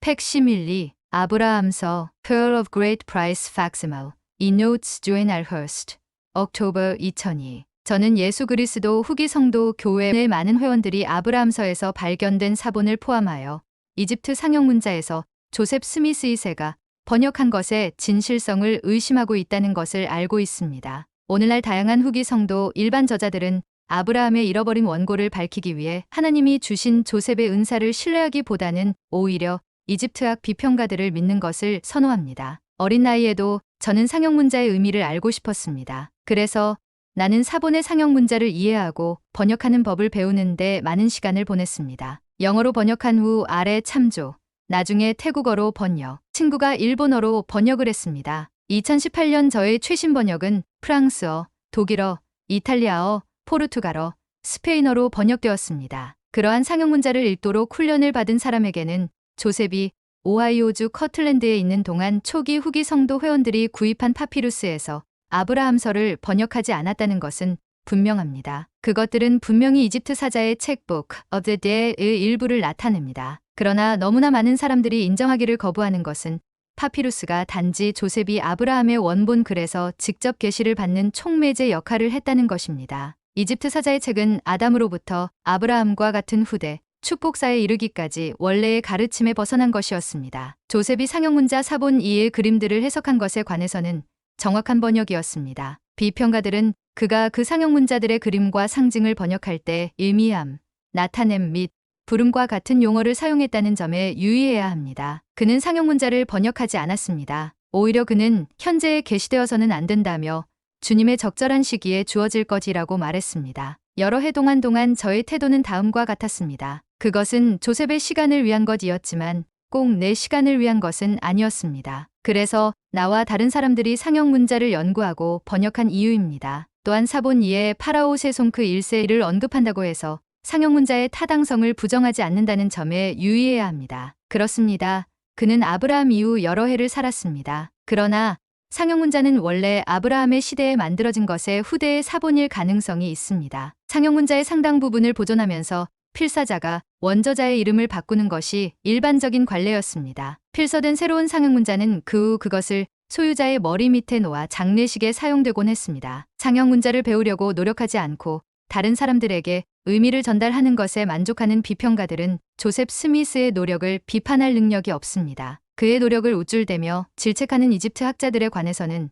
팩시밀리, 아브라함서, Pearl of Great Price Facsimile, 이 Notes Joan R. Hurst, October 2002. 저는 예수 그리스도 후기 성도 교회의 많은 회원들이 아브라함서에서 발견된 사본을 포함하여 이집트 상형문자에서 조셉 스미스 2세가 번역한 것의 진실성을 의심하고 있다는 것을 알고 있습니다. 오늘날 다양한 후기 성도 일반 저자들은 아브라함의 잃어버린 원고를 밝히기 위해 하나님이 주신 조셉의 은사를 신뢰하기보다는 오히려 이집트학 비평가들을 믿는 것을 선호합니다. 어린 나이에도 저는 상형문자의 의미를 알고 싶었습니다. 그래서 나는 사본의 상형문자를 이해하고 번역하는 법을 배우는데 많은 시간을 보냈습니다. 영어로 번역한 후 아래 참조, 나중에 태국어로 번역, 친구가 일본어로 번역을 했습니다. 2018년 저의 최신 번역은 프랑스어, 독일어, 이탈리아어, 포르투갈어, 스페인어로 번역되었습니다. 그러한 상형문자를 읽도록 훈련을 받은 사람에게는 조셉이 오하이오주 커틀랜드에 있는 동안 초기 후기 성도 회원들이 구입한 파피루스에서 아브라함서를 번역하지 않았다는 것은 분명합니다. 그것들은 분명히 이집트 사자의 책북 of the Dead의 일부를 나타냅니다. 그러나 너무나 많은 사람들이 인정하기를 거부하는 것은 파피루스가 단지 조셉이 아브라함의 원본 글에서 직접 계시를 받는 촉매제 역할을 했다는 것입니다. 이집트 사자의 책은 아담으로부터 아브라함과 같은 후대, 축복사에 이르기까지 원래의 가르침에 벗어난 것이었습니다. 조셉이 상형문자 사본 2의 그림들을 해석한 것에 관해서는 정확한 번역이었습니다. 비평가들은 그가 그 상형문자들의 그림과 상징을 번역할 때 일미함, 나타냄 및 부름과 같은 용어를 사용했다는 점에 유의해야 합니다. 그는 상형문자를 번역하지 않았습니다. 오히려 그는 현재에 계시되어서는 안 된다며 주님의 적절한 시기에 주어질 것이라고 말했습니다. 여러 해 동안 저의 태도는 다음과 같았습니다. 그것은 조셉의 시간을 위한 것이었지만 꼭 내 시간을 위한 것은 아니었습니다. 그래서 나와 다른 사람들이 상형문자를 연구하고 번역한 이유입니다. 또한 사본 2에 파라오 세손크 1세를 언급한다고 해서 상형문자의 타당성을 부정하지 않는다는 점에 유의해야 합니다. 그렇습니다. 그는 아브라함 이후 여러 해를 살았습니다. 그러나 상형문자는 원래 아브라함의 시대에 만들어진 것의 후대의 사본일 가능성이 있습니다. 상형문자의 상당 부분을 보존하면서 필사자가 원저자의 이름을 바꾸는 것이 일반적인 관례였습니다. 필서된 새로운 상형문자는 그 후 그것을 소유자의 머리 밑에 놓아 장례식에 사용되곤 했습니다. 상형문자를 배우려고 노력하지 않고 다른 사람들에게 의미를 전달하는 것에 만족하는 비평가들은 조셉 스미스의 노력을 비판할 능력이 없습니다. 그의 노력을 우쭐대며 질책하는 이집트 학자들에 관해서는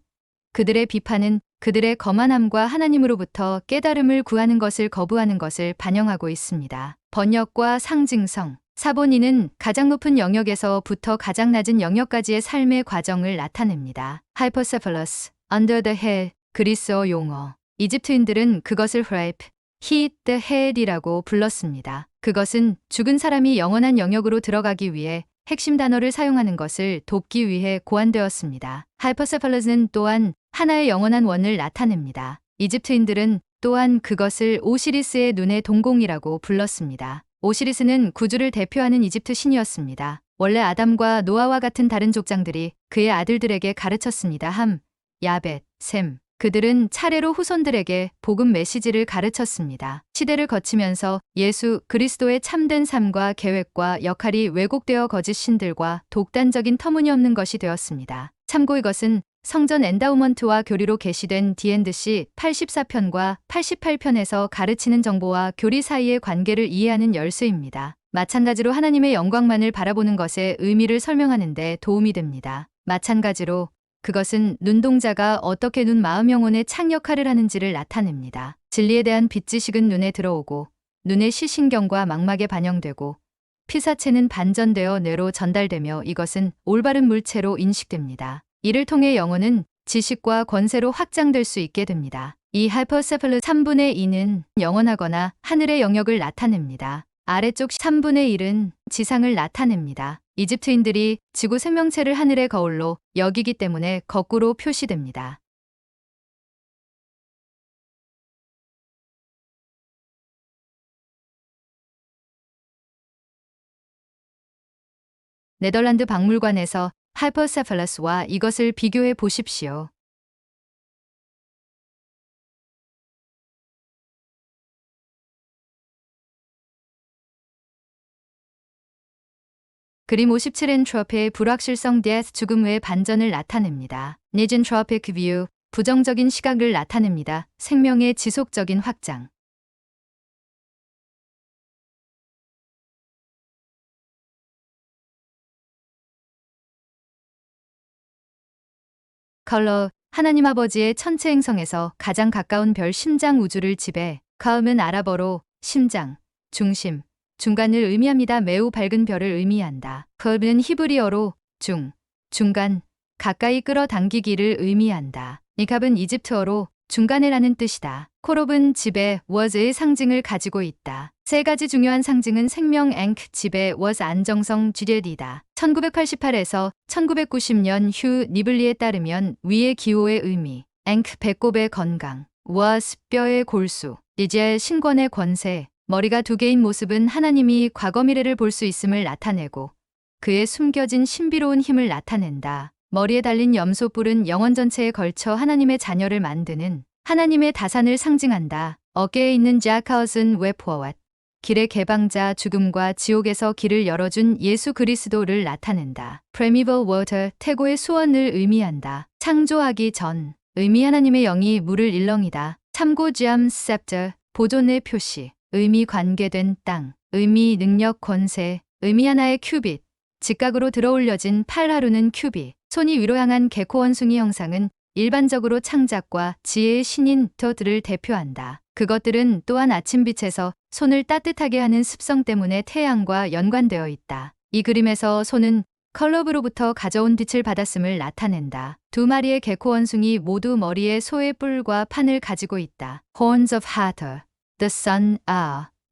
그들의 비판은 그들의 거만함과 하나님으로부터 깨달음을 구하는 것을 거부하는 것을 반영하고 있습니다. 번역과 상징성. 사본 2는 가장 높은 영역에서부터 가장 낮은 영역까지의 삶의 과정을 나타냅니다. Hypocephalus, under the head, 그리스어 용어. 이집트인들은 그것을 hrape, hit the head이라고 불렀습니다. 그것은 죽은 사람이 영원한 영역으로 들어가기 위해 핵심 단어를 사용하는 것을 돕기 위해 고안되었습니다. 하이퍼세팔러스는 또한 하나의 영원한 원을 나타냅니다. 이집트인들은 또한 그것을 오시리스의 눈의 동공이라고 불렀습니다. 오시리스는 구주를 대표하는 이집트 신이었습니다. 원래 아담과 노아와 같은 다른 족장들이 그의 아들들에게 가르쳤습니다. 함, 야벳, 셈. 그들은 차례로 후손들에게 복음 메시지를 가르쳤습니다. 시대를 거치면서 예수 그리스도의 참된 삶과 계획과 역할이 왜곡되어 거짓 신들과 독단적인 터무니없는 것이 되었습니다. 참고 이것은 성전 엔다우먼트와 교리로 게시된 D&C 84편과 88편에서 가르치는 정보와 교리 사이의 관계를 이해하는 열쇠입니다. 마찬가지로 하나님의 영광만을 바라보는 것의 의미를 설명하는 데 도움이 됩니다. 마찬가지로 그것은 눈동자가 어떻게 눈, 마음, 영혼의 창 역할을 하는지를 나타냅니다. 진리에 대한 빛지식은 눈에 들어오고 눈의 시신경과 망막에 반영되고 피사체는 반전되어 뇌로 전달되며 이것은 올바른 물체로 인식됩니다. 이를 통해 영혼은 지식과 권세로 확장될 수 있게 됩니다. 이 하이퍼세팔러스 3분의 2는 영원하거나 하늘의 영역을 나타냅니다. 아래쪽 3분의 1은 지상을 나타냅니다. 이집트인들이 지구 생명체를 하늘의 거울로 여기기 때문에 거꾸로 표시됩니다. 네덜란드 박물관에서 하이퍼세팔러스와 이것을 비교해 보십시오. 그림 57 엔트로피의 불확실성 death 죽음 외 반전을 나타냅니다. nigentropic view 부정적인 시각을 나타냅니다. 생명의 지속적인 확장. 컬러 하나님 아버지의 천체 행성에서 가장 가까운 별 심장 우주를 지배. 카음은 아랍어로 심장, 중심, 중간을 의미합니다. 매우 밝은 별을 의미한다. 컬은 히브리어로 중간, 가까이 끌어당기기를 의미한다. 니캅은 이집트어로 중간에라는 뜻이다. 코롭은 지배, was의 상징을 가지고 있다. 세 가지 중요한 상징은 생명, 앵크, 지배, was 안정성, GD이다. 1988에서 1990년 휴 니블리에 따르면 위의 기호의 의미, 앵크 배꼽의 건강, was 뼈의 골수, 디젤 신권의 권세, 머리가 두 개인 모습은 하나님이 과거 미래를 볼 수 있음을 나타내고 그의 숨겨진 신비로운 힘을 나타낸다. 머리에 달린 염소뿔은 영원 전체에 걸쳐 하나님의 자녀를 만드는 하나님의 다산을 상징한다. 어깨에 있는 자카웃은 웨포왓, 길의 개방자 죽음과 지옥에서 길을 열어준 예수 그리스도를 나타낸다. Primeval water, 태고의 수원을 의미한다. 창조하기 전, 의미 하나님의 영이 물을 일렁이다. 참고 지암 scepter, 보존의 표시, 의미 관계된 땅, 의미 능력 권세, 의미 하나의 큐빗, 직각으로 들어올려진 팔 하루는 큐빗, 손이 위로 향한 개코 원숭이 형상은 일반적으로 창작과 지혜의 신인 더들을 대표한다. 그것들은 또한 아침빛에서 손을 따뜻하게 하는 습성 때문에 태양과 연관되어 있다. 이 그림에서 손은 컬럽으로부터 가져온 빛을 받았음을 나타낸다. 두 마리의 개코 원숭이 모두 머리에 소의 뿔과 판을 가지고 있다. Horns of Hathor, the sun,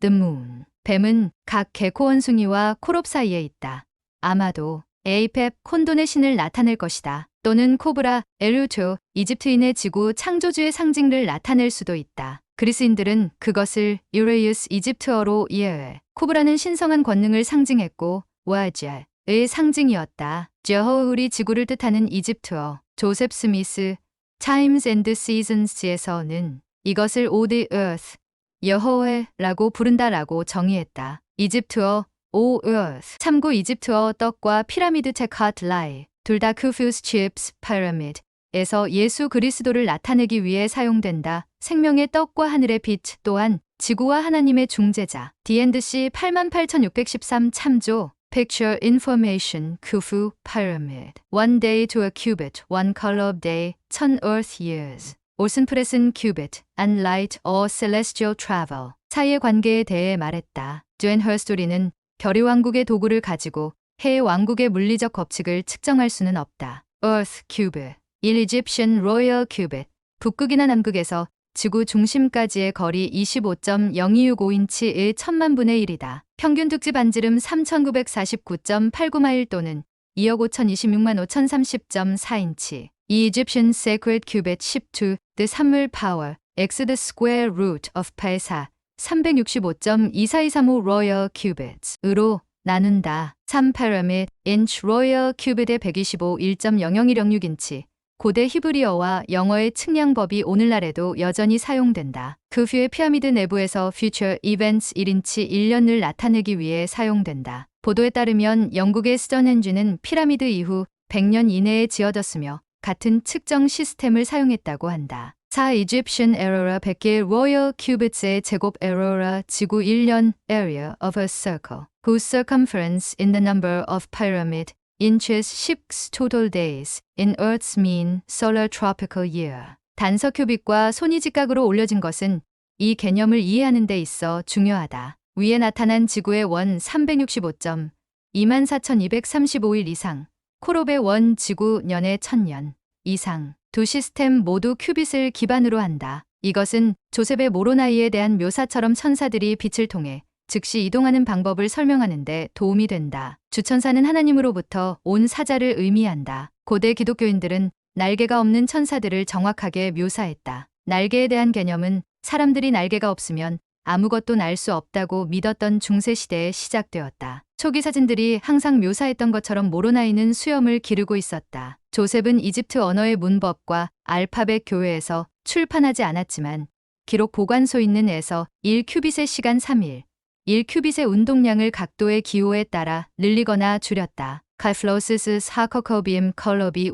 the moon. 뱀은 각 개코 원숭이와 코롭 사이에 있다. 아마도 에이펩 콘돈의 신을 나타낼 것이다. 또는 코브라, 엘루토, 이집트인의 지구 창조주의 상징을 나타낼 수도 있다. 그리스인들은 그것을 유레이우스 이집트어로 이해해. 코브라는 신성한 권능을 상징했고 와젤의 상징이었다. 저허울이 지구를 뜻하는 이집트어. 조셉 스미스, Times and Seasons에서는 이것을 O the earth, 여호웨라고 부른다라고 정의했다. 이집트어 O earth. 참고 이집트어 떡과 피라미드 체카트 라이 둘 다 쿠푸스 칩스 피라미드에서 예수 그리스도를 나타내기 위해 사용된다. 생명의 떡과 하늘의 빛 또한 지구와 하나님의 중재자. D&C 88,613 참조 Picture Information 쿠푸 Pyramid One day to a cubit, one color of day, 1000 earth years. 올슨프레슨 큐빗, and light or celestial travel 사이의 관계에 대해 말했다. 듀앤 헐스토리는 별의 왕국의 도구를 가지고 해의 왕국의 물리적 법칙을 측정할 수는 없다. Earth Cubit 1 Egyptian Royal Cubit 북극이나 남극에서 지구 중심까지의 거리 25.0265인치의 1000만분의 1이다. 평균 tuk지 반지름 3949.89마일 또는 2억 5026만 5030.4인치. 이 Egyptian Sacred Cubit 12 The 산물 Power X the Square Root of 84 365.24235 Royal Cubits으로 나눈다. 3 Pyramid Inch Royal Cubit의 125 1.00106인치 고대 히브리어와 영어의 측량법이 오늘날에도 여전히 사용된다. 그 후에 피라미드 내부에서 Future Events 1인치 1년을 나타내기 위해 사용된다. 보도에 따르면 영국의 스톤헨지는 피라미드 이후 100년 이내에 지어졌으며 같은 측정 시스템을 사용했다고 한다. 4. Egyptian Aurora 100개의 Royal Cubits의 제곱 Aurora 지구 1년 Area of a Circle whose circumference in the number of pyramid inches 6 total days in Earth's mean solar tropical year. 단서 큐빅과 손이 직각으로 올려진 것은 이 개념을 이해하는 데 있어 중요하다. 위에 나타난 지구의 원 365점 24,235일 이상 코롭의 원 지구 년의 1000년 이상 두 시스템 모두 큐빗을 기반으로 한다. 이것은 조셉의 모로나이에 대한 묘사처럼 천사들이 빛을 통해 즉시 이동하는 방법을 설명하는 데 도움이 된다. 주천사는 하나님으로부터 온 사자를 의미한다. 고대 기독교인들은 날개가 없는 천사들을 정확하게 묘사했다. 날개에 대한 개념은 사람들이 날개가 없으면 아무것도 날 수 없다고 믿었던 중세시대에 시작되었다. 초기 사진들이 항상 묘사했던 것처럼 모로나이는 수염을 기르고 있었다. 조셉은 이집트 언어의 문법과 알파벳 교회에서 출판하지 않았지만 기록 보관소 있는 에서 1큐빗의 시간 3일, 1큐빗의 운동량을 각도의 기호에 따라 늘리거나 줄였다. 칼플로시스 사커커비엠 컬러비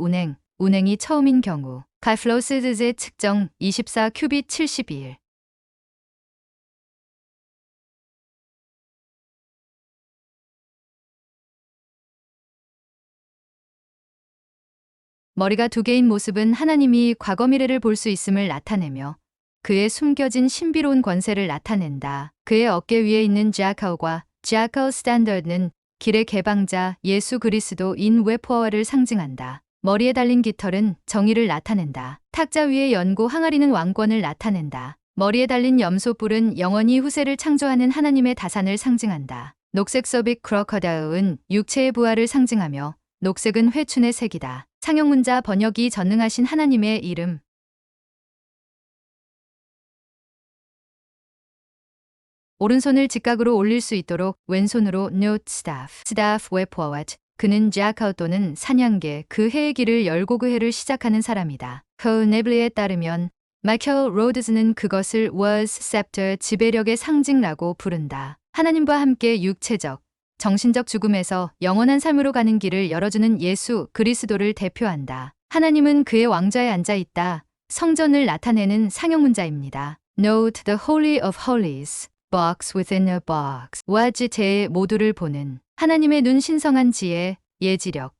운행이 처음인 경우 칼플로시스의 측정 24큐빗 72일. 머리가 두 개인 모습은 하나님이 과거 미래를 볼 수 있음을 나타내며 그의 숨겨진 신비로운 권세를 나타낸다. 그의 어깨 위에 있는 자칼과 자칼 스탠더드는 길의 개방자 예수 그리스도 인 웨포어를 상징한다. 머리에 달린 깃털은 정의를 나타낸다. 탁자 위에 연고 항아리는 왕권을 나타낸다. 머리에 달린 염소뿔은 영원히 후세를 창조하는 하나님의 다산을 상징한다. 녹색 서빅 크로커다일은 육체의 부활을 상징하며 녹색은 회춘의 색이다. 상용문자 번역이 전능하신 하나님의 이름. 오른손을 직각으로 올릴 수 있도록 왼손으로 note staff way forward. 그는 자칼 또는 사냥개 그 해의 길을 열고 그 해를 시작하는 사람이다. 네블리에 따르면 마이클 로드즈는 그것을 was scepter 지배력의 상징라고 부른다. 하나님과 함께 육체적, 정신적 죽음에서 영원한 삶으로 가는 길을 열어주는 예수 그리스도를 대표한다. 하나님은 그의 왕좌에 앉아 있다. 성전을 나타내는 상용문자입니다. Note the Holy of Holies, box within a box. 와지테의 모두를 보는 하나님의 눈 신성한 지혜, 예지력,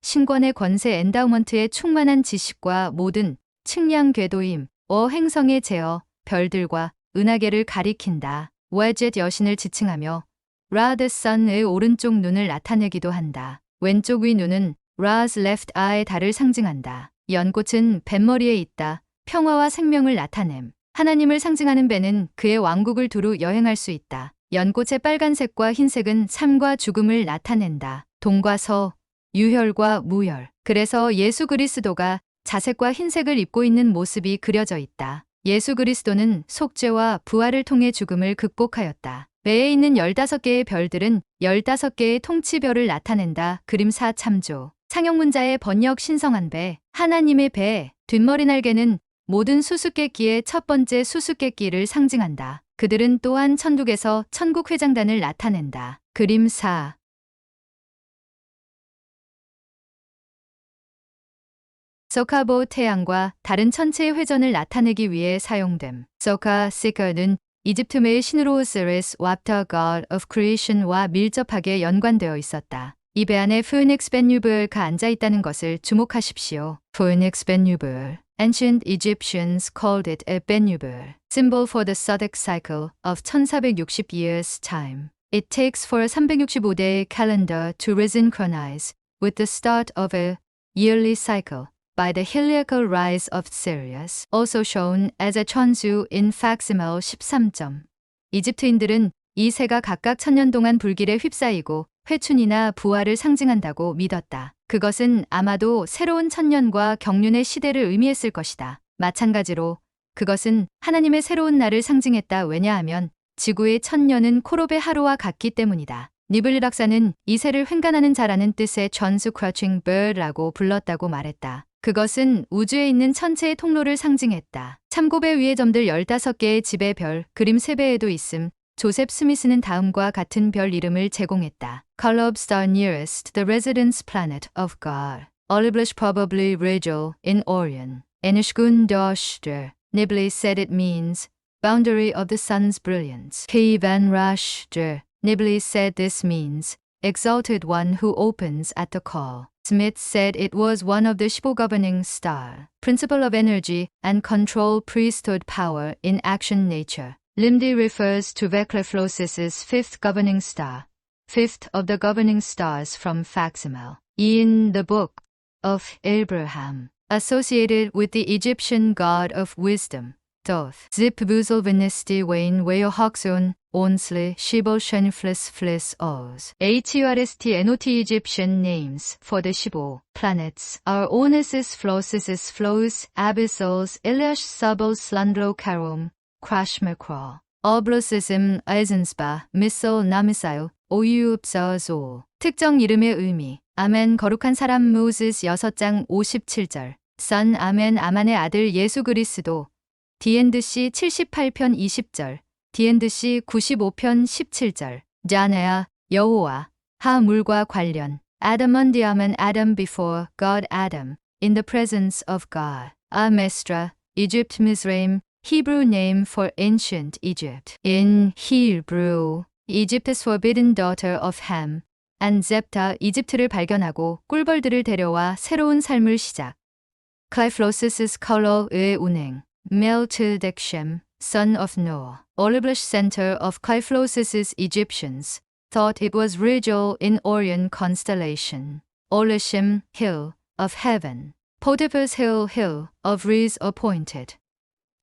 신권의 권세 엔다우먼트의 충만한 지식과 모든 측량 궤도임, 행성의 제어, 별들과 은하계를 가리킨다. 와젯 여신을 지칭하며 라 the sun의 오른쪽 눈을 나타내기도 한다. 왼쪽 위 눈은 Ra's left eye 달을 상징한다. 연꽃은 뱃머리에 있다. 평화와 생명을 나타냄. 하나님을 상징하는 배는 그의 왕국을 두루 여행할 수 있다. 연꽃의 빨간색과 흰색은 삶과 죽음을 나타낸다. 동과 서, 유혈과 무혈. 그래서 예수 그리스도가 자색과 흰색을 입고 있는 모습이 그려져 있다. 예수 그리스도는 속죄와 부활을 통해 죽음을 극복하였다. 배에 있는 15개의 별들은 15개의 통치별을 나타낸다. 그림사 참조. 상용문자의 번역 신성한 배, 하나님의 배, 뒷머리 날개는 모든 수수께끼의 첫 번째 수수께끼를 상징한다. 그들은 또한 천국에서 천국 회장단을 나타낸다. 그림 4. 소카보 태양과 다른 천체의 회전을 나타내기 위해 사용됨. 소카 시커는 이집트메의 신으로 오시리스 왑터 God of Creation와 밀접하게 연관되어 있었다. 이 배 안에 Phoenix Ben-Nuber가 앉아있다는 것을 주목하십시오. Phoenix Ben-Nuber. Ancient Egyptians called it a Ben-Nuber, symbol for the zodiac cycle of 1460 years' time. It takes for a 365-day calendar to resynchronize with the start of a yearly cycle by the heliacal rise of Sirius, also shown as a 천수 in facsimile 13점. 이집트인들은 이 새가 각각 1000년 동안 불길에 휩싸이고 회춘이나 부활을 상징한다고 믿었다. 그것은 아마도 새로운 천년과 경륜의 시대를 의미했을 것이다. 마찬가지로 그것은 하나님의 새로운 날을 상징했다. 왜냐하면 지구의 1000년은 코롭의 하루와 같기 때문이다. 니블리 박사는 이 새를 횡간하는 자라는 뜻의 전수 crouching bird라고 불렀다고 말했다. 그것은 우주에 있는 천체의 통로를 상징했다. 참고배 위의 점들 15개의 집의 별, 그림 3배에도 있음. 조셉 스미스는 다음과 같은 별 이름을 제공했다. Color of star nearest the residence planet of God. Oliblish probably Rigel in Orion. Enishgun Doshter. Nibley said it means boundary of the sun's brilliance. K. Van Rashter. Nibley said this means exalted one who opens at the call. Smith said it was one of the 15 governing star. Principle of energy and control priesthood power in action nature. Limdi refers to Vecleflosis's fifth governing star, fifth of the governing stars from facsimile. In the book of Abraham, associated with the Egyptian god of wisdom, Thoth. Zip Buzel Venesti Wayne Weo Hoxon, Onsle, Shibol Shenflis Flis Oz. HURST Egyptian names for the 15 planets are Onesis Flosis Flows, Abyssals, Eliash Subal Slandro Karom, Crashmacraw. Oblosism, Eisensba, Missile, Namisail, 오유읍서소. 특정 이름의 의미. 아멘 거룩한 사람 모세스 6장 57절. 선 아멘 아만의 아들 예수 그리스도. D&C 78편 20절. D&C 95편 17절. 자네아, 여호와, 하 물과 관련. Adam and Adam before God Adam, in the presence of God. Mestra, Egypt Mizraim, Hebrew name for ancient Egypt. In Hebrew, Egypt's forbidden daughter of Ham, and Zepta, 이집트를 발견하고 꿀벌들을 데려와 새로운 삶을 시작. Cliphlosis color의 운행. Melchizedek, son of Noah, Oliblish center of Cliphlosis Egyptians, thought it was Rigel in Orion constellation. Olishim, hill of heaven. Potiphar's hill of Riz appointed.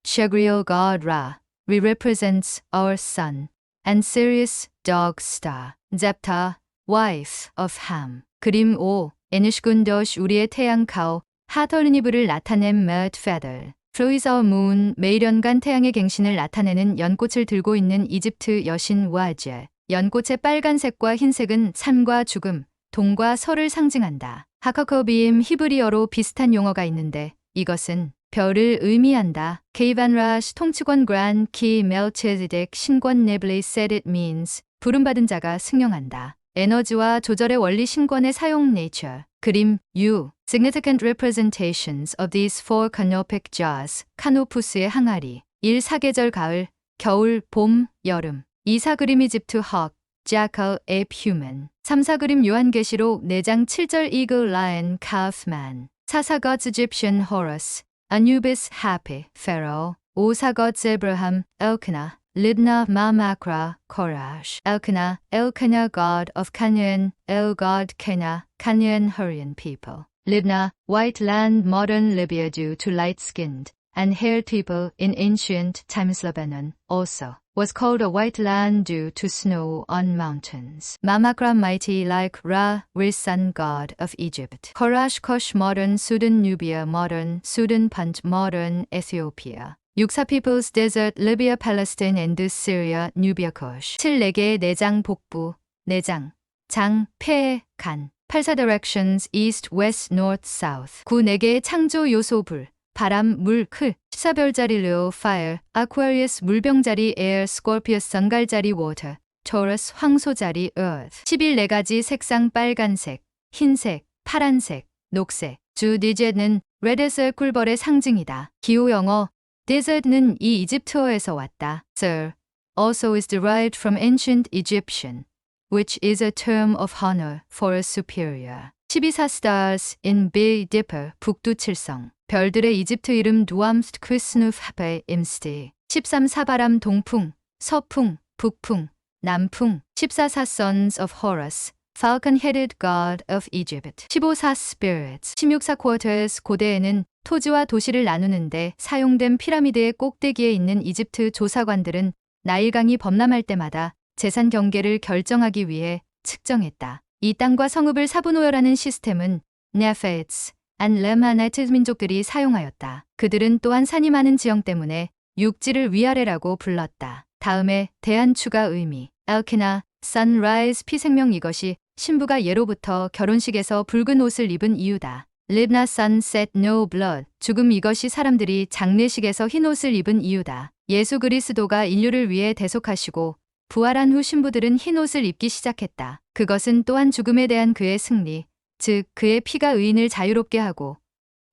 Chagriel god Ra, represents our sun, and Sirius, dog star. Zepta, wife of Ham. 그림 5. 에니시군더시 우리의 태양 카오, 하터르니브를 나타낸 Mad Feather. Flows our moon, 매일연간 태양의 갱신을 나타내는 연꽃을 들고 있는 이집트 여신 와제. 연꽃의 빨간색과 흰색은 삶과 죽음, 동과 설을 상징한다. 하커커비임 히브리어로 비슷한 용어가 있는데 이것은 별을 의미한다. 케이반라시 통치권 그란 키 멜체지덱 신권 네블리 said it means 부름받은 자가 승용한다. 에너지와 조절의 원리 신권의 사용 nature. 그림 U. Significant representations of these four canopic jars. 카노푸스의 항아리. 1. 사계절 가을, 겨울, 봄, 여름. 2. 사그림 이집트 hawk, jackal, ape, human. 3. 사그림 요한계시록 4장 7절 eagle, lion, calf, man. 4. 사gods Egyptian Horus, Anubis, happy, pharaoh. 5. 사gods Abraham, Elkanah, Libna, Mamakra, Korash. Elkanah, god of Canaan, El god Cana, Canaan, Hurrian people. Libna, white land, modern Libya due to light-skinned and haired people in ancient times. Lebanon also was called a white land due to snow on mountains. Mamakra, mighty like Ra, sun god of Egypt. Korash, Kush, modern Sudan, Nubia, modern Sudan, Punt, modern Ethiopia. 6. peoples, desert, Libya, Palestine, and Syria, Nubia, Kush. 7. 4개의 내장, 복부, 내장, 장, 폐, 간. 8. directions, east, west, north, south. 9. 4개의 창조 요소, 불, 바람, 물, 클. 14. 별자리, Leo, fire, Aquarius, 물병자리, air, Scorpius, 전갈자리, water, Taurus, 황소자리, earth. 11. 4가지 색상, 빨간색, 흰색, 파란색, 녹색. 주 디제는 레드셀 꿀벌의 상징이다. 기호 영어 desert는 이 이집트어에서 왔다. Sir also is derived from ancient Egyptian, which is a term of honor for a superior. 12. stars in Big Dipper, 북두칠성. 별들의 이집트 이름 두암스트 크리스누프 하페 임스티. 13. 사바람, 동풍, 서풍, 북풍, 남풍. 14. sons of Horus, falcon-headed god of Egypt. 15. spirits. 16. quarters, 고대에는 토지와 도시를 나누는데 사용된 피라미드의 꼭대기에 있는 이집트 조사관들은 나일강이 범람할 때마다 재산 경계를 결정하기 위해 측정했다. 이 땅과 성읍을 사분오열하는 시스템은 네페츠, and 레마나이트 민족들이 사용하였다. 그들은 또한 산이 많은 지형 때문에 육지를 위아래라고 불렀다. 다음에 대한 추가 의미. 엘키나, sunrise, 피생명. 이것이 신부가 예로부터 결혼식에서 붉은 옷을 입은 이유다. Libna, sunset, no blood, 죽음. 이것이 사람들이 장례식에서 흰 옷을 입은 이유다. 예수 그리스도가 인류를 위해 대속하시고 부활한 후 신부들은 흰 옷을 입기 시작했다. 그것은 또한 죽음에 대한 그의 승리, 즉 그의 피가 의인을 자유롭게 하고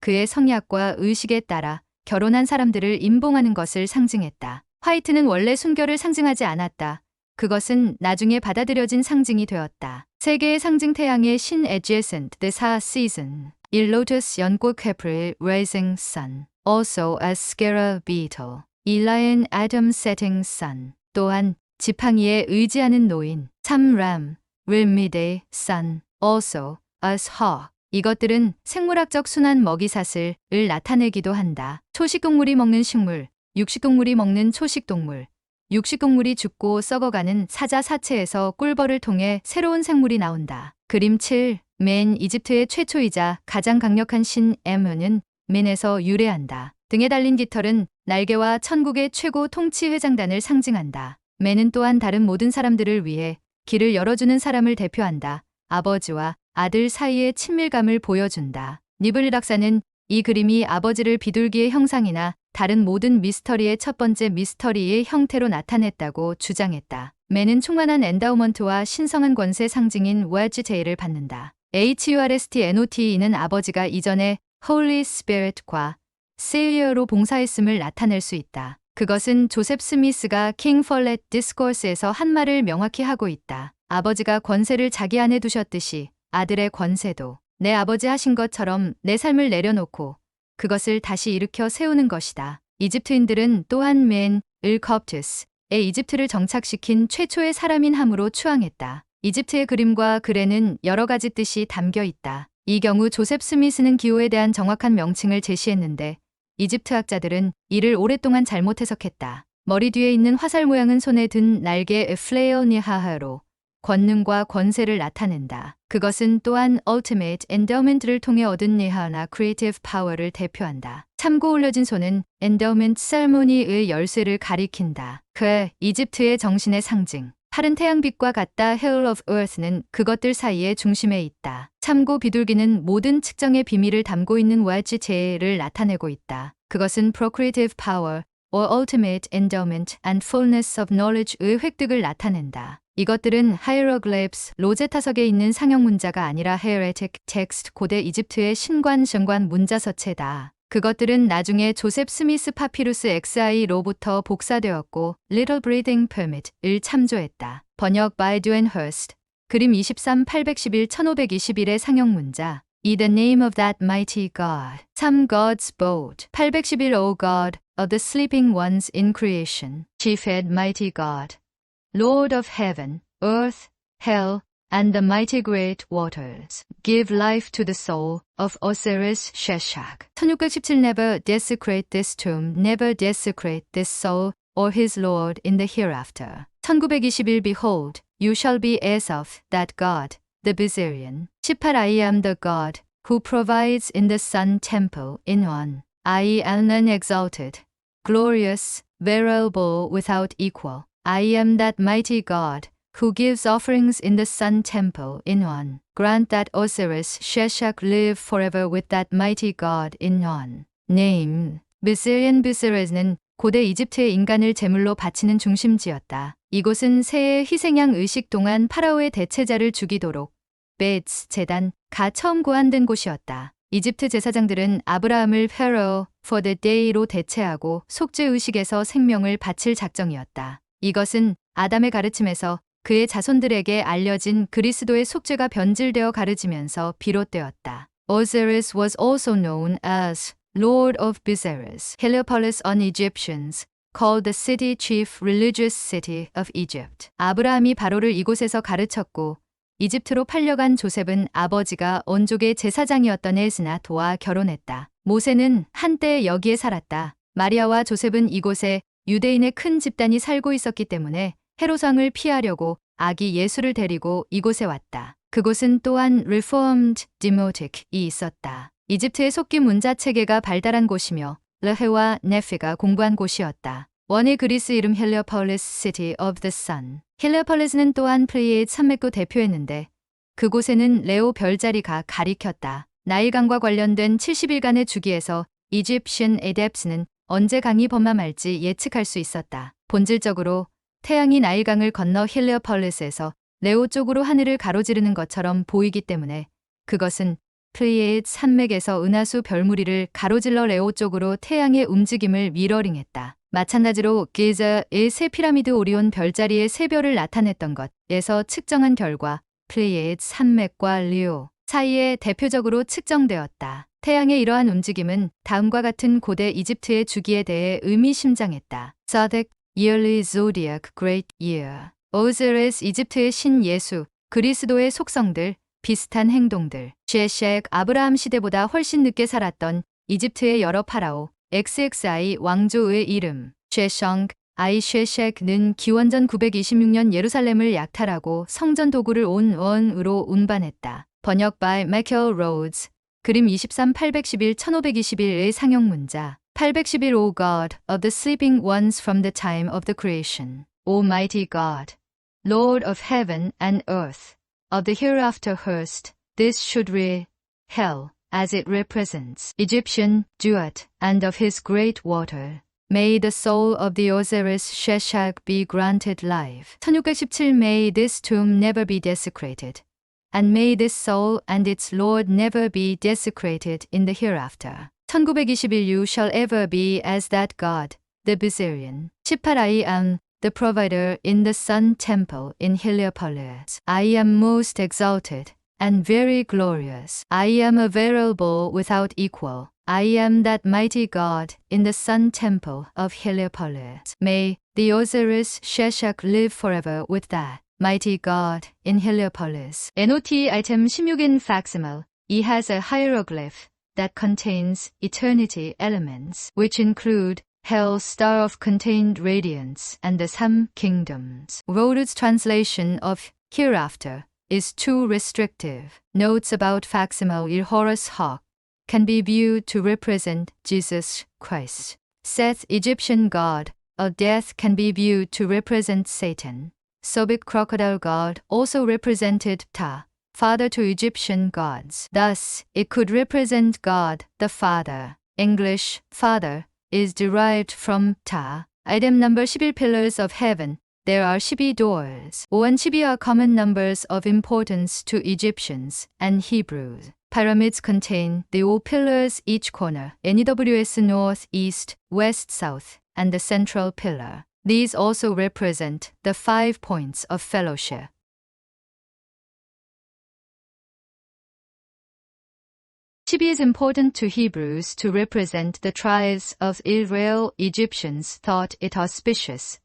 그의 성약과 의식에 따라 결혼한 사람들을 임봉하는 것을 상징했다. 화이트는 원래 순결을 상징하지 않았다. 그것은 나중에 받아들여진 상징이 되었다. 세계의 상징 태양의 신 adjacent, the season. 1. lotus, 연꽃, April, rising sun. also as scara beetle. 2. lion, Adam, setting sun. 또한 지팡이에 의지하는 노인. 3. ram, midday, sun. also as hawk. 이것들은 생물학적 순환 먹이사슬을 나타내기도 한다. 초식동물이 먹는 식물, 육식동물이 먹는 초식동물. 육식동물이 죽고 썩어가는 사자 사체에서 꿀벌을 통해 새로운 생물이 나온다. 그림 7. 맨, 이집트의 최초이자 가장 강력한 신 에문은 맨에서 유래한다. 등에 달린 깃털은 날개와 천국의 최고 통치 회장단을 상징한다. 맨은 또한 다른 모든 사람들을 위해 길을 열어주는 사람을 대표한다. 아버지와 아들 사이의 친밀감을 보여준다. 니블리 박사는 이 그림이 아버지를 비둘기의 형상이나 다른 모든 미스터리의 첫 번째 미스터리의 형태로 나타냈다고 주장했다. 맨은 충만한 엔다우먼트와 신성한 권세 상징인 웨지테이를 받는다. HURSTNOTE는 아버지가 이전에 Holy Spirit과 Savior로 봉사했음을 나타낼 수 있다. 그것은 조셉 스미스가 King Follett Discourse에서 한 말을 명확히 하고 있다. 아버지가 권세를 자기 안에 두셨듯이 아들의 권세도 내 아버지 하신 것처럼 내 삶을 내려놓고 그것을 다시 일으켜 세우는 것이다. 이집트인들은 또한 맨을 컵투스에 이집트를 정착시킨 최초의 사람인 함으로 추앙했다. 이집트의 그림과 글에는 여러 가지 뜻이 담겨 있다. 이 경우 조셉 스미스는 기호에 대한 정확한 명칭을 제시했는데 이집트 학자들은 이를 오랫동안 잘못 해석했다. 머리 뒤에 있는 화살 모양은 손에 든 날개 플레어니하하로 권능과 권세를 나타낸다. 그것은 또한 ultimate endowment를 통해 얻은 니하나 creative power를 대표한다. 참고 올려진 손은 endowment ceremony의 열쇠를 가리킨다. 그의 이집트의 정신의 상징. 팔은 태양빛과 같다. Hair of Earth는 그것들 사이의 중심에 있다. 참고 비둘기는 모든 측정의 비밀을 담고 있는 웨지테를 나타내고 있다. 그것은 procreative power or ultimate endowment and fullness of knowledge의 획득을 나타낸다. 이것들은 hieroglyphs, 로제타석에 있는 상형 문자가 아니라 hieratic text, 고대 이집트의 신관 정관 문자서체다. 그것들은 나중에 조셉 스미스 파피루스 XI로부터 복사되었고 Little Breathing Permit을 참조했다. 번역 by Duane Hurst. 그림 23 811 1521의 상형 문자. In the name of that mighty God. 3 God's boat. 811 O God of the sleeping ones in creation. Chief head mighty God. Lord of heaven, earth, hell, and the mighty great waters. Give life to the soul of Osiris Sheshach. 1617 Never desecrate this tomb, never desecrate this soul or his Lord in the hereafter. 1921 Behold, you shall be as of that God, the Bizerian. 18 I am the God who provides in the sun temple in one. I am an exalted, glorious, venerable without equal. I am that mighty God who gives offerings in the sun temple in one. Grant that Osiris Sheshach live forever with that mighty God in one. Name. Bizerian Bizerez는 고대 이집트의 인간을 제물로 바치는 중심지였다. 이곳은 새의 희생양 의식 동안 파라오의 대체자를 죽이도록 베츠 제단가 처음 고안된 곳이었다. 이집트 제사장들은 아브라함을 Pharaoh for the day로 대체하고 속죄 의식에서 생명을 바칠 작정이었다. 이것은 아담의 가르침에서 그의 자손들에게 알려진 그리스도의 속죄가 변질되어 가르치면서 비롯되었다. Osiris was also known as Lord of Bizeres. Heliopolis on Egyptians, called the city chief religious city of Egypt. 아브라함이 바로를 이곳에서 가르쳤고 이집트로 팔려간 조셉은 아버지가 원족의 제사장이었던 에스나토와 결혼했다. 모세는 한때 여기에 살았다. 마리아와 조셉은 이곳에 유대인의 큰 집단이 살고 있었기 때문에 헤롯왕을 피하려고 아기 예수를 데리고 이곳에 왔다. 그곳은 또한 Reformed Demotic이 있었다. 이집트의 속기 문자 체계가 발달한 곳이며 르헤와 네피가 공부한 곳이었다. 원의 그리스 이름 헬리오폴리스 City of the Sun. 헬리오폴리스는 또한 플레이의 산맥도 대표했는데 그곳에는 레오 별자리가 가리켰다. 나일강과 관련된 70일간의 주기에서 Egyptian Adepts는 언제 강이 범람할지 예측할 수 있었다. 본질적으로 태양이 나일강을 건너 헬리오폴리스에서 레오 쪽으로 하늘을 가로지르는 것처럼 보이기 때문에 그것은 플레이의 산맥에서 은하수 별무리를 가로질러 레오 쪽으로 태양의 움직임을 미러링했다. 마찬가지로 기자의 세 피라미드 오리온 별자리의 세 별을 나타냈던 것에서 측정한 결과 플레이의 산맥과 리오 사이에 대표적으로 측정되었다. 태양의 이러한 움직임은 다음과 같은 고대 이집트의 주기에 대해 의미심장했다. Zodiac, Yearly Zodiac, Great Year. Osiris, 이집트의 신 예수, 그리스도의 속성들, 비슷한 행동들. 쉐샥, 아브라함 시대보다 훨씬 늦게 살았던 이집트의 여러 파라오, XXI 왕조의 이름. 쉐샹, 쉐샥는 기원전 926년 예루살렘을 약탈하고 성전 도구를 온 원으로 운반했다. 번역 by Michael Rhodes. 그림 23 811 1521의 상형 문자. 811 O God of the sleeping ones from the time of the creation. Almighty God, Lord of heaven and earth, of the hereafter hearst, this should hell, as it represents Egyptian Duat and of his great water. May the soul of the Osiris Sheshach be granted life. 1617 May this tomb never be desecrated, and may this soul and its Lord never be desecrated in the hereafter. 1921 You shall ever be as that God, the Bizerian. 18 I am the provider in the Sun Temple in Heliopolis. I am most exalted and very glorious. I am a venerable without equal. I am that mighty God in the Sun Temple of Heliopolis. May the Osiris Sheshach live forever with that mighty God in Heliopolis. NOT item 16인 facsimile. He has a hieroglyph that contains eternity elements, which include Hell, star of contained radiance, and the Sam kingdoms. Rhodes' translation of hereafter is too restrictive. Notes about facsimile Horus Hawk can be viewed to represent Jesus Christ. Seth, Egyptian god of death, can be viewed to represent Satan. Sobek, crocodile god, also represented Ptah, father to Egyptian gods. Thus, it could represent God the Father. English father is derived from Ptah. Item number 11 Pillars of heaven. There are 12 doors. 5 and 12 are common numbers of importance to Egyptians and Hebrews. Pyramids contain the 5 pillars each corner, NEWS north, east, west, south, and the central pillar. These also represent the 5 points of fellowship. Shibi is important to Hebrews to represent the tribes of Israel. Egyptians thought it auspicious.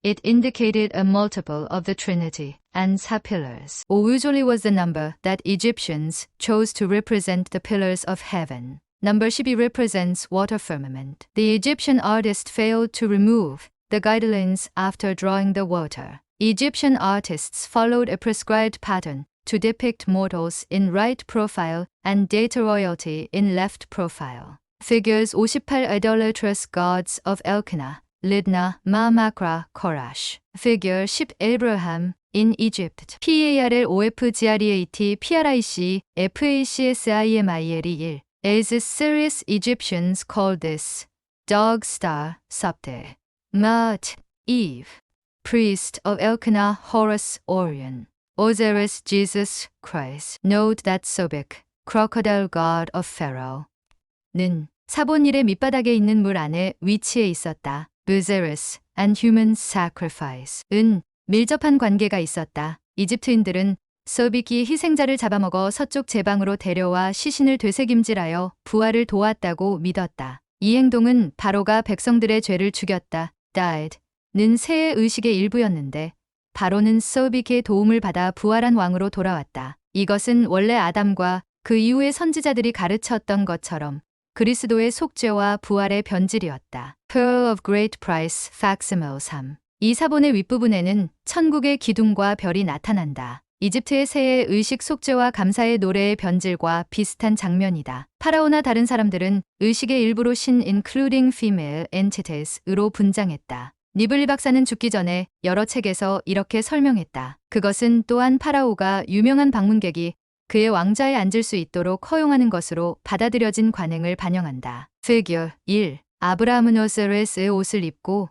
It indicated a multiple of the Trinity and Sa pillars. Usually was the number that Egyptians chose to represent the pillars of heaven. Number 12 represents water firmament. The Egyptian artist failed to remove the guidelines after drawing the water. Egyptian artists followed a prescribed pattern to depict mortals in right profile and data royalty in left profile. Figures 58 idolatrous gods of Elkanah, Lidna, Makra, Korash. Figure 10 Abraham in Egypt. PARLOFGREAT PRIC FACSIMILE 1. As serious Egyptians call this dog star Sabte. Maat, Eve. Priest of Elkanah, Horus, Orion. Osiris, Jesus Christ. Note that Sobek, crocodile god of Pharaoh, 는 사본일의 밑바닥에 있는 물 안에 위치해 있었다. Busiris and human sacrifice. 은 밀접한 관계가 있었다. 이집트인들은 소빅이 희생자를 잡아먹어 서쪽 제방으로 데려와 시신을 되새김질하여 부활을 도왔다고 믿었다. 이 행동은 바로가 백성들의 죄를 죽였다. died 는 새의 의식의 일부였는데 바로는 소빅의 도움을 받아 부활한 왕으로 돌아왔다. 이것은 원래 아담과 그 이후의 선지자들이 가르쳤던 것처럼 그리스도의 속죄와 부활의 변질이었다. Pearl of Great Price Facsimile 3. 이 사본의 윗부분에는 천국의 기둥과 별이 나타난다. 이집트의 새의 의식 속죄와 감사의 노래의 변질과 비슷한 장면이다. 파라오나 다른 사람들은 의식의 일부로 신 including female entities으로 분장했다. 니블리 박사는 죽기 전에 여러 책에서 이렇게 설명했다. 그것은 또한 파라오가 유명한 방문객이 그의 왕좌에 앉을 수 있도록 허용하는 것으로 받아들여진 관행을 반영한다. Figure 1. 아브라함은 오시리스의 옷을 입고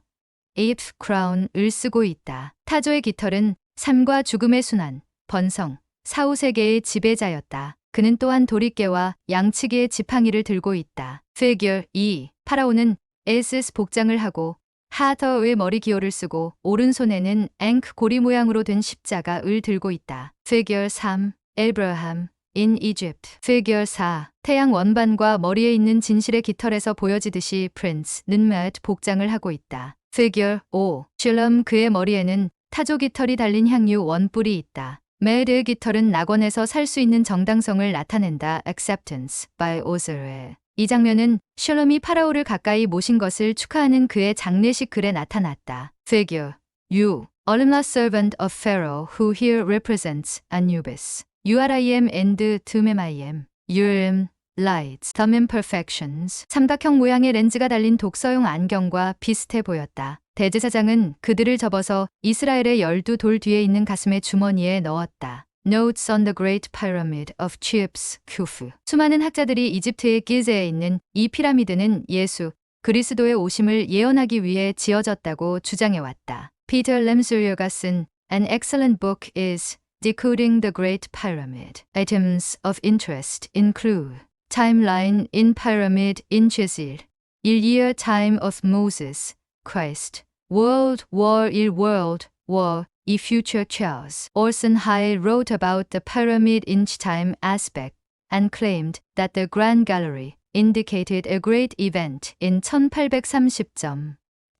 Ape crown을 쓰고 있다. 타조의 깃털은 삶과 죽음의 순환, 번성, 사후세계의 지배자였다. 그는 또한 도리깨와 양치기의 지팡이를 들고 있다. Figure 2. 파라오는 에스스 복장을 하고 하터의 머리 기호를 쓰고 오른손에는 앵크 고리 모양으로 된 십자가을 들고 있다. Figure 3. Abraham in Egypt. Figure 4. 태양 원반과 머리에 있는 진실의 깃털에서 보여지듯이 Prince는 맷 복장을 하고 있다. Figure 5. 슐럼 그의 머리에는 타조 깃털이 달린 향유 원뿔이 있다. 맷의 깃털은 낙원에서 살 수 있는 정당성을 나타낸다. Acceptance by Osiris. 이 장면은 슐럼이 파라오를 가까이 모신 것을 축하하는 그의 장례식 글에 나타났다. Figure 6. Olimla servant of Pharaoh who here represents Anubis. URIM and DMIM. URIM lights, some imperfections. 삼각형 모양의 렌즈가 달린 독서용 안경과 비슷해 보였다. 대제사장은 그들을 접어서 이스라엘의 12돌 뒤에 있는 가슴의 주머니에 넣었다. Notes on the Great Pyramid of Cheops, Khufu. 수많은 학자들이 이집트의 기즈에 있는 이 피라미드는 예수 그리스도의 오심을 예언하기 위해 지어졌다고 주장해왔다. Peter Lemsurier 쓴 An excellent book is Decoding the Great Pyramid. Items of interest include Timeline in Pyramid in Chizil, 1-year time of Moses, Christ, World War I, World War I, future Charles. Orson Hyde wrote about the pyramid inch time aspect and claimed that the Grand Gallery indicated a great event in 1830.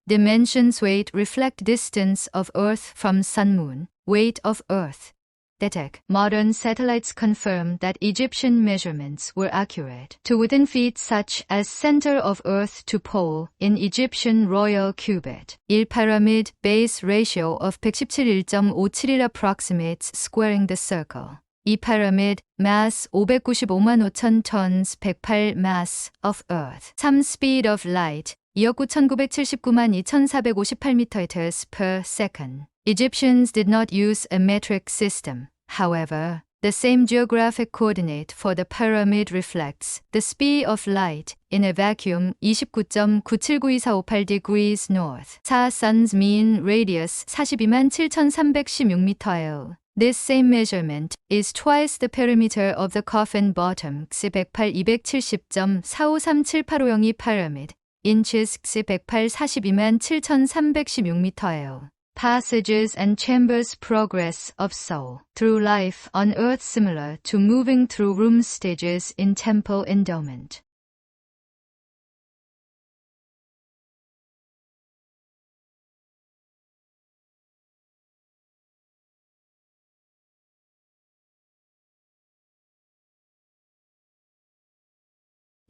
Dimensions weight reflect distance of Earth from Sun-Moon, weight of Earth. Detect. Modern satellites confirm that Egyptian measurements were accurate to within feet such as center of Earth to pole in Egyptian royal cubit. Pyramid base ratio of 117.157 approximates squaring the circle. 이 pyramid mass 595만 5천 tons 108 mass of Earth. 3 speed of light 2억 9,979만 2,458 meters per second. Egyptians did not use a metric system. However, the same geographic coordinate for the pyramid reflects the speed of light in a vacuum 29.979248 degrees north. 4 sun's mean radius 42만 7,316m예요. This same measurement is twice the perimeter of the coffin bottom 108 270.4537850 pyramid. inches 108 42만 7,316m예요. Passages and chambers progress of soul through life on earth similar to moving through room stages in temple endowment.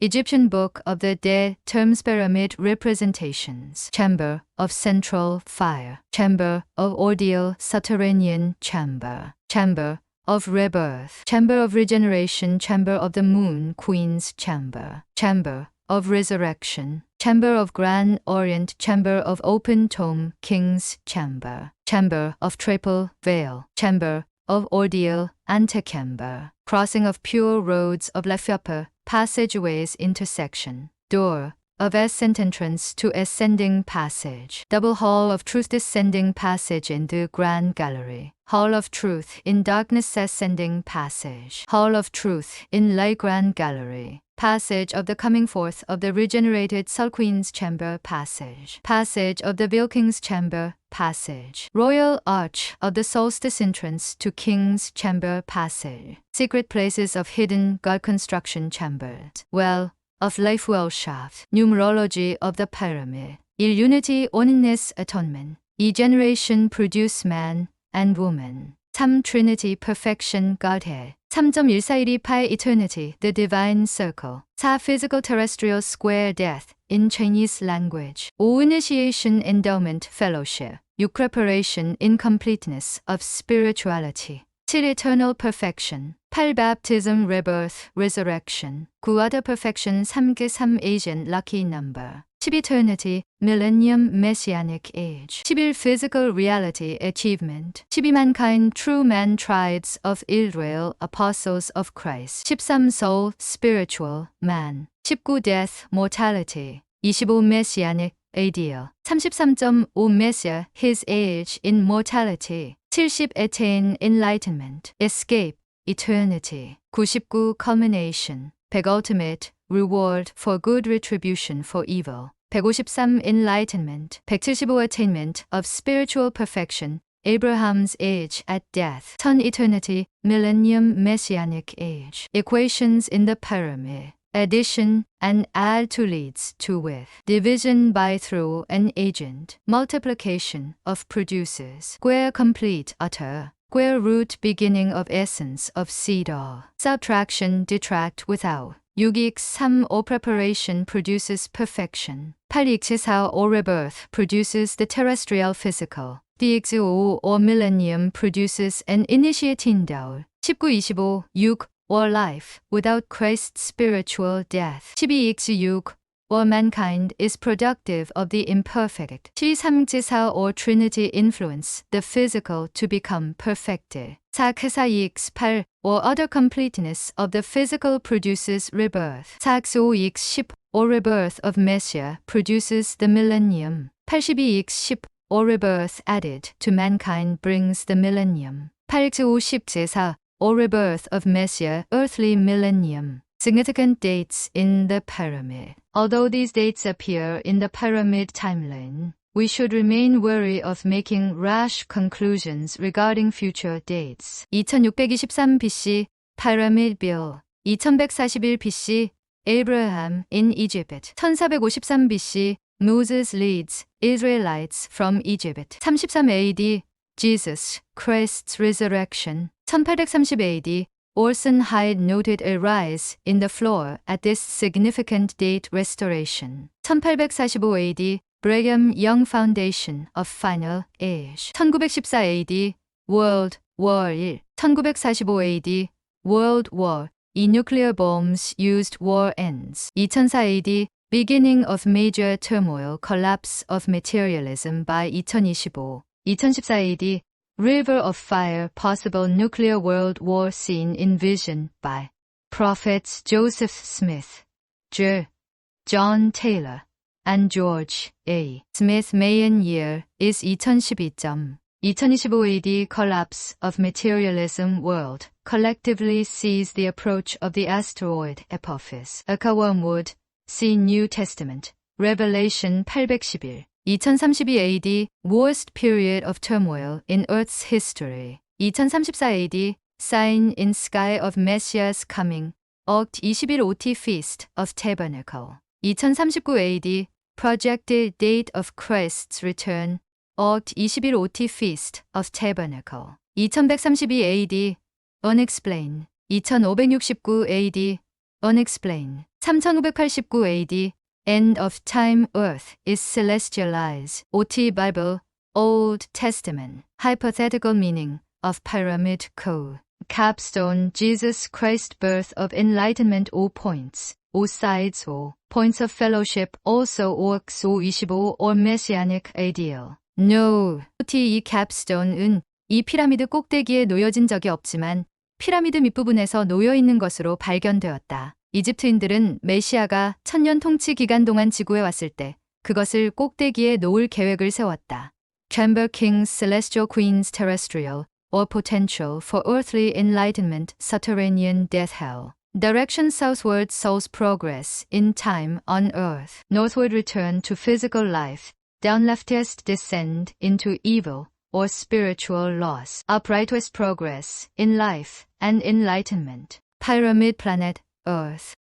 Egyptian Book of the Dead terms pyramid representations. Chamber of central fire. Chamber of ordeal, subterranean chamber. Chamber of rebirth. Chamber of regeneration. Chamber of the moon, queen's chamber. Chamber of resurrection. Chamber of Grand Orient. Chamber of open tomb, king's chamber. Chamber of triple veil. Chamber of ordeal, antechamber. Crossing of pure roads of life, upper passageways, intersection. Door of ascent, entrance to ascending passage. Double hall of truth, descending passage in the Grand Gallery. Hall of truth in darkness, ascending passage. Hall of truth in light, Grand Gallery. Passage of the coming forth of the regenerated soul, queen's chamber, passage. Passage of the veil, king's chamber, passage. Royal arch of the solstice, entrance to king's chamber, passage. Secret places of hidden god, construction chambers. Well of life, well shaft. Numerology of the pyramid. Unity, oneness, atonement. generation produce man and woman. 3 Trinity, perfection, Godhead. 3.141 pi, eternity, the divine circle. 4 Physical terrestrial square, death, in Chinese language. 5 Initiation, endowment, fellowship. 6 Preparation, incompleteness of spirituality. 7 Eternal perfection. 8 Baptism, rebirth, resurrection. 9 Other perfection, 3개 3 Asian lucky number. 10 Eternity, millennium, messianic age. 11 Physical reality, achievement. 12 Mankind, true man, tribes of Israel, apostles of Christ. 13 Soul, spiritual, man. 19 Death, mortality. 25 Messianic, ideal. 33.5 Messiah, his age in mortality. 70 Attain, enlightenment, escape, eternity. 99 Culmination, 100 Ultimate, reward for good, retribution for evil. 153 Enlightenment, 175 Attainment of spiritual perfection, Abraham's age at death. 10 Eternity, millennium, messianic age. Equations in the pyramid. Addition and add to leads to with. Division by through an agent. Multiplication of produces. Square complete utter. Square root beginning of essence of seed all. Subtraction detract without. 6x3 or preparation produces perfection. 8x4 or rebirth produces the terrestrial physical. 10x5 or millennium produces an initiating down. 19, 25, 6 or life without Christ's spiritual death. 12x6 or mankind is productive of the imperfect. 시3지사 or Trinity influence the physical to become perfected. 4크4EX8 or other completeness of the physical produces rebirth. 4크5EX10 or rebirth of Messiah produces the millennium. 82EX10 or rebirth added to mankind brings the millennium. 8크50제사 or rebirth of Messiah earthly millennium. Significant dates in the pyramid. Although these dates appear in the pyramid timeline, we should remain wary of making rash conclusions regarding future dates. 2623 BC, Pyramid Bill. 2141 BC, Abraham in Egypt. 1453 BC, Moses leads Israelites from Egypt. 33 AD, Jesus Christ's resurrection. 1830 AD, Orson Hyde noted a rise in the floor at this significant date restoration. 1845 AD, Brigham Young Foundation of Final Age. 1914 AD, World War I. 1945 AD, World War I. Nuclear bombs used war ends. 2004 AD, Beginning of major turmoil, collapse of materialism by 2025. 2014 AD, River of Fire, possible nuclear world war scene in vision by prophets Joseph Smith, John Taylor, and George A. Smith. Mayan year is 2012. 2025 AD, collapse of materialism world, collectively sees the approach of the asteroid Apophis. Wormwood, see New Testament, Revelation 811. 2032 AD, worst period of turmoil in Earth's history. 2034 AD, sign in sky of Messiah's coming, Oct 21 OT Feast of Tabernacle. 2039 AD, projected date of Christ's return, Oct 21 OT Feast of Tabernacle. 2132 AD, unexplained. 2569 AD, unexplained. 3589 AD, end of time earth is celestialized. OT Bible, Old Testament. Hypothetical meaning of pyramid code. Capstone, Jesus Christ, birth of enlightenment. O points, O sides, O points of fellowship, also OX 25 or messianic ideal. No. OT 이 capstone은 이 피라미드 꼭대기에 놓여진 적이 없지만 피라미드 밑부분에서 놓여 있는 것으로 발견되었다. 이집트인들은 메시아가 천년 통치 기간 동안 지구에 왔을 때 그것을 꼭대기에 놓을 계획을 세웠다. Chamber Kings, Celestial Queens, Terrestrial, or Potential for Earthly Enlightenment, Subterranean Death Hell. Direction southward, Soul's progress in time on Earth. Northward, return to physical life. Down, leftist, descend into evil or spiritual loss. Up, rightwest, progress in life and enlightenment. Pyramid planet, Earth.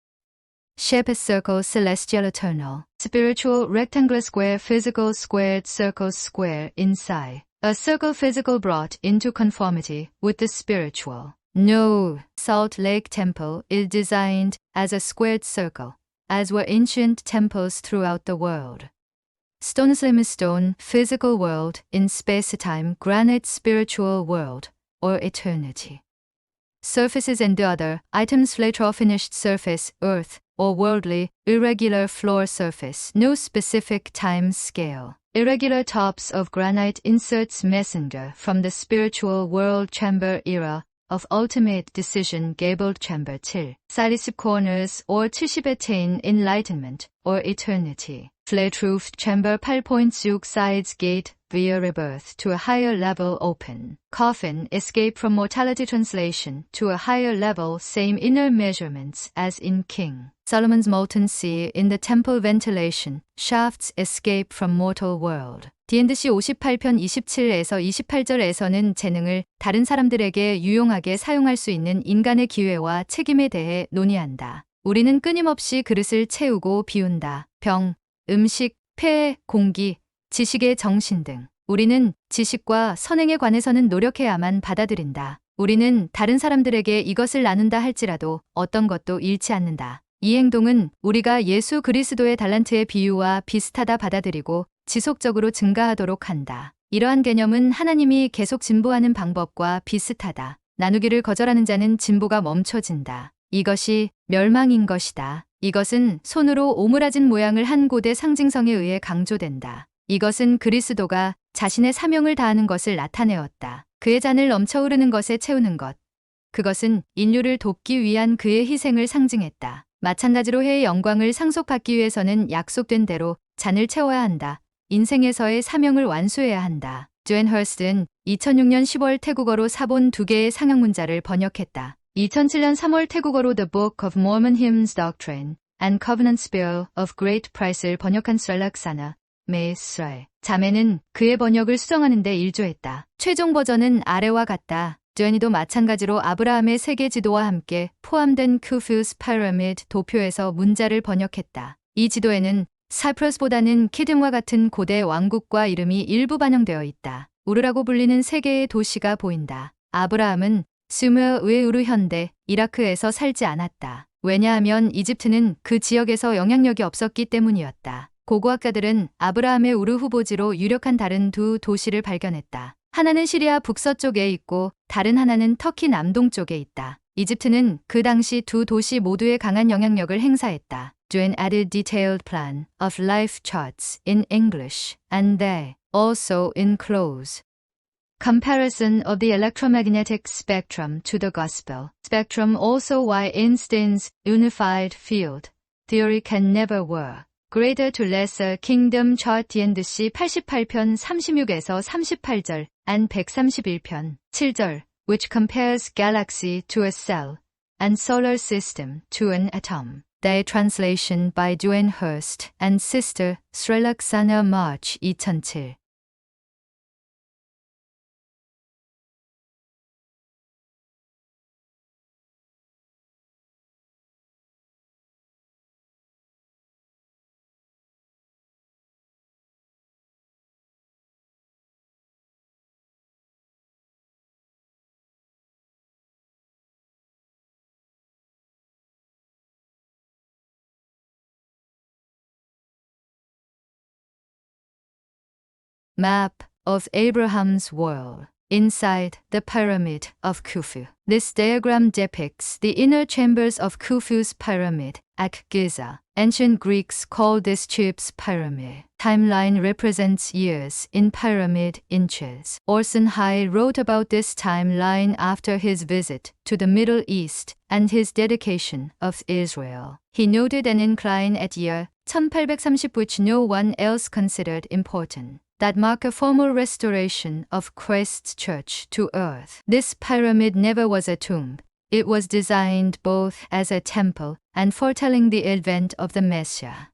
Shape a circle, celestial, eternal. Spiritual, rectangular, square, physical, squared, circle, square, inside. A circle, physical, brought into conformity with the spiritual. No. Salt Lake Temple is designed as a squared circle, as were ancient temples throughout the world. Stone, limestone, physical world, in space-time, granite, spiritual world, or eternity. Surfaces and other items, flat or finished surface, earth, or worldly, irregular floor surface, no specific time scale. Irregular tops of granite, inserts messenger from the spiritual world, chamber era of ultimate decision, gabled chamber 7. 40 corners or 70 attain enlightenment or eternity. Flat-roofed chamber 8.6 sides, gate via rebirth to a higher level, open. Coffin, escape from mortality, translation to a higher level, same inner measurements as in King Solomon's molten sea. In the temple, ventilation, shafts, escape from mortal world. D&C 58편 27에서 28절에서는 재능을 다른 사람들에게 유용하게 사용할 수 있는 인간의 기회와 책임에 대해 논의한다. 우리는 끊임없이 그릇을 채우고 비운다. 병, 음식, 폐, 공기, 지식의 정신 등. 우리는 지식과 선행에 관해서는 노력해야만 받아들인다. 우리는 다른 사람들에게 이것을 나눈다 할지라도 어떤 것도 잃지 않는다. 이 행동은 우리가 예수 그리스도의 달란트의 비유와 비슷하다 받아들이고 지속적으로 증가하도록 한다. 이러한 개념은 하나님이 계속 진보하는 방법과 비슷하다. 나누기를 거절하는 자는 진보가 멈춰진다. 이것이 멸망인 것이다. 이것은 손으로 오므라진 모양을 한 고대 상징성에 의해 강조된다. 이것은 그리스도가 자신의 사명을 다하는 것을 나타내었다. 그의 잔을 넘쳐 흐르는 것에 채우는 것. 그것은 인류를 돕기 위한 그의 희생을 상징했다. 마찬가지로 해의 영광을 상속받기 위해서는 약속된 대로 잔을 채워야 한다. 인생에서의 사명을 완수해야 한다. 조앤 허스트는 2006년 10월 태국어로 사본 2개의 상형 문자를 번역했다. 2007년 3월 태국어로 The Book of Mormon Hymns Doctrine and Covenants Bill of Great Price를 번역한 스랄락사나 메스랄 자매는 그의 번역을 수정하는 데 일조했다. 최종 버전은 아래와 같다. 조앤이도 마찬가지로 아브라함의 세계 지도와 함께 포함된 쿠푸스 피라미드 도표에서 문자를 번역했다. 이 지도에는 사이프러스보다는 키딤과 같은 고대 왕국과 이름이 일부 반영되어 있다. 우르라고 불리는 세 개의 도시가 보인다. 아브라함은 수메르의 우르 현대 이라크에서 살지 않았다. 왜냐하면 이집트는 그 지역에서 영향력이 없었기 때문이었다. 고고학자들은 아브라함의 우르 후보지로 유력한 다른 두 도시를 발견했다. 하나는 시리아 북서쪽에 있고 다른 하나는 터키 남동쪽에 있다. 이집트는 그 당시 두 도시 모두에 강한 영향력을 행사했다. Joan added detailed plan of life charts in English and they also enclose comparison of the electromagnetic spectrum to the gospel spectrum. Also why Einstein's unified field theory can never work. Greater to Lesser Kingdom Chart D&C 88편 36에서 38절 and 131편 7절 which compares galaxy to a cell and solar system to an atom. The translation by Joanne Hurst and Sister Srelaksana March 2007. Map of Abraham's world inside the pyramid of Khufu. This diagram depicts the inner chambers of Khufu's pyramid at Giza. Ancient Greeks called this Cheops pyramid. Timeline represents years in pyramid inches. Orson Hyde wrote about this timeline after his visit to the Middle East and his dedication of Israel. He noted an incline at year 1830 which no one else considered important. That mark a formal restoration of Christ's church to earth. This pyramid never was a tomb. It was designed both as a temple and foretelling the advent of the Messiah.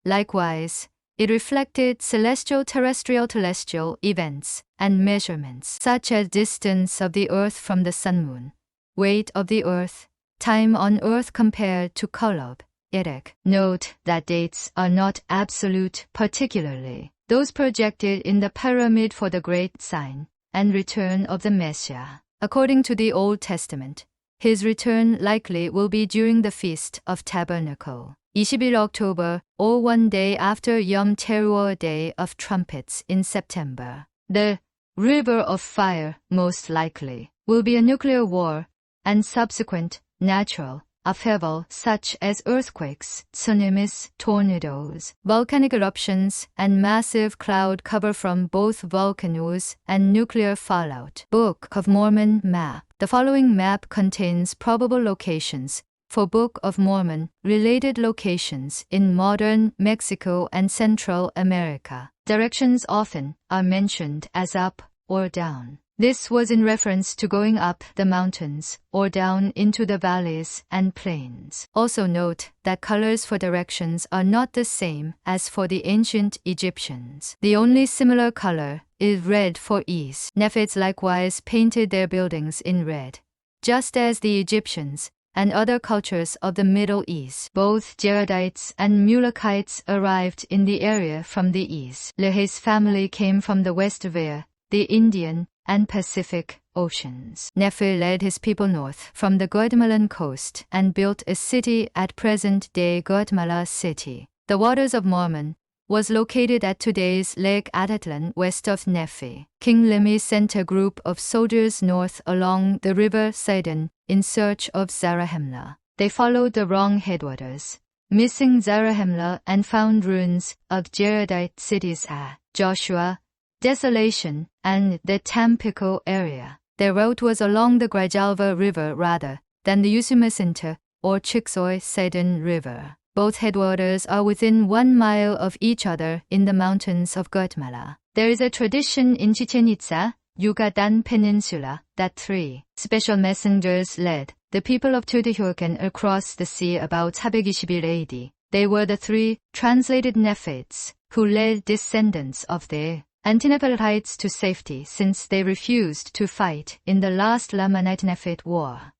Likewise, it reflected celestial-terrestrial events and measurements such as distance of the earth from the sun-moon, weight of the earth, time on earth compared to Kolob, Erech. Note that dates are not absolute, particularly those projected in the pyramid for the great sign and return of the Messiah. According to the Old Testament, his return likely will be during the Feast of Tabernacle. 21 October, or one day after Yom Teruah Day of Trumpets in September. The river of fire, most likely, will be a nuclear war and subsequent natural upheaval such as earthquakes, tsunamis, tornadoes, volcanic eruptions, and massive cloud cover from both volcanoes and nuclear fallout. Book of Mormon map. The following map contains probable locations for Book of Mormon related locations in modern Mexico and Central America. Directions often are mentioned as up or down. This was in reference to going up the mountains or down into the valleys and plains. Also note that colors for directions are not the same as for the ancient Egyptians. The only similar color is red for east. Nephites likewise painted their buildings in red, just as the Egyptians and other cultures of the Middle East. Both Jaredites and Mulekites arrived in the area from the east. Lehi's family came from the west via the Indian and Pacific Oceans. Nephi led his people north from the Guatemalan coast and built a city at present-day Guatemala City. The Waters of Mormon was located at today's Lake Atatlan west of Nephi. King Lemhi sent a group of soldiers north along the river Sidon in search of Zarahemla. They followed the wrong headwaters, missing Zarahemla and found ruins of Jaredite cities at Joshua, Desolation, and the Tampico area. Their route was along the Grijalva River rather than the Usumacinta or Chicxoy-Sedon River. Both headwaters are within 1 mile of each other in the mountains of Guatemala. There is a tradition in Chichen Itza, Yucatan Peninsula, that 3 special messengers led the people of Teotihuacan across the sea about 421 AD. They were the 3 translated Nephites who led descendants of the Antinephites to safety since they refused to fight in the last Lamanite Nephite War.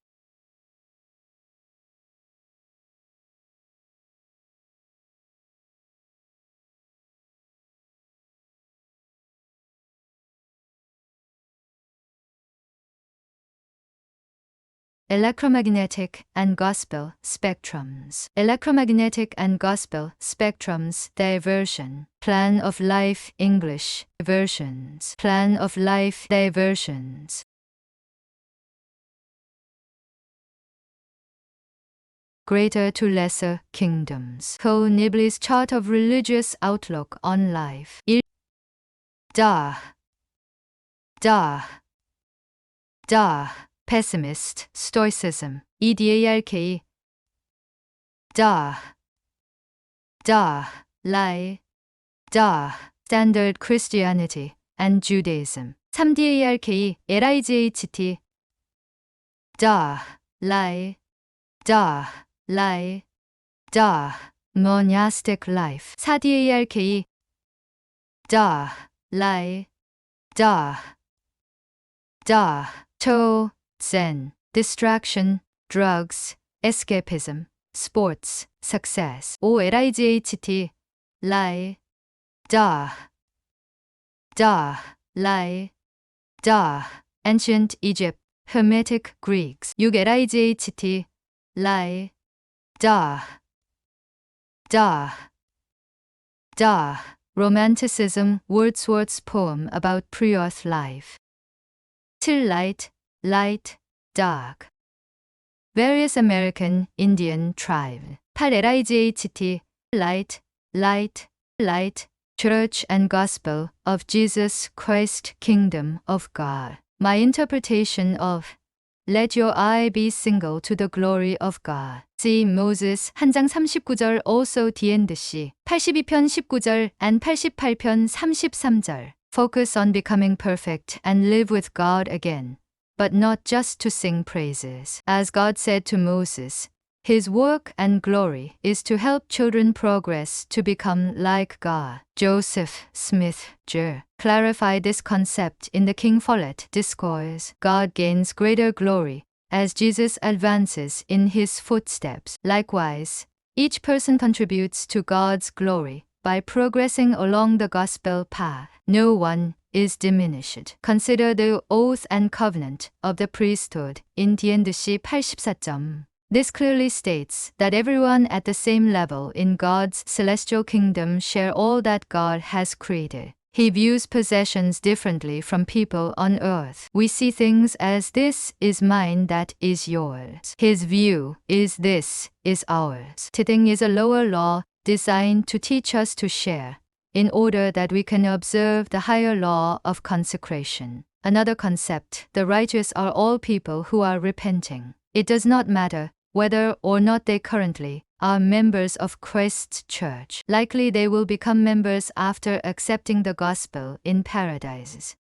Electromagnetic and Gospel Spectrums. Electromagnetic and Gospel Spectrums Diversion. Plan of Life English Versions. Plan of Life Diversions. Greater to Lesser Kingdoms. Co-Nibli's Chart of Religious Outlook on Life. Pessimist, Stoicism, EDARK. Lie. Standard Christianity and Judaism. 3DARK, LIGHT. Lie. Monastic Life. 4DARK. Lie. Zen, distraction, drugs, escapism, sports, success. OLIGHT, lie, lie, ancient Egypt, Hermetic Greeks. 6LIGHT, lie, Romanticism, Wordsworth's poem about pre-earth life. 7 Light, dark. Various American Indian tribes. 8LIGHT, light, Church and Gospel of Jesus Christ, Kingdom of God. My interpretation of Let your eye be single to the glory of God. See Moses 1장 39절 also D&C 82편 19절 and 88편 33절. Focus on becoming perfect and live with God again, but not just to sing praises. As God said to Moses, His work and glory is to help children progress to become like God. Joseph Smith, Jr. clarified this concept in the King Follett Discourse. God gains greater glory as Jesus advances in His footsteps. Likewise, each person contributes to God's glory by progressing along the gospel path. No one is diminished. Consider the oath and covenant of the priesthood in D&C 84점. This clearly states that everyone at the same level in God's celestial kingdom share all that God has created. He views possessions differently from people on earth. We see things as this is mine, that is yours. His view is this is ours. Tithing is a lower law designed to teach us to share, in order that we can observe the higher law of consecration. Another concept, the righteous are all people who are repenting. It does not matter whether or not they currently are members of Christ's church. Likely they will become members after accepting the gospel in paradise.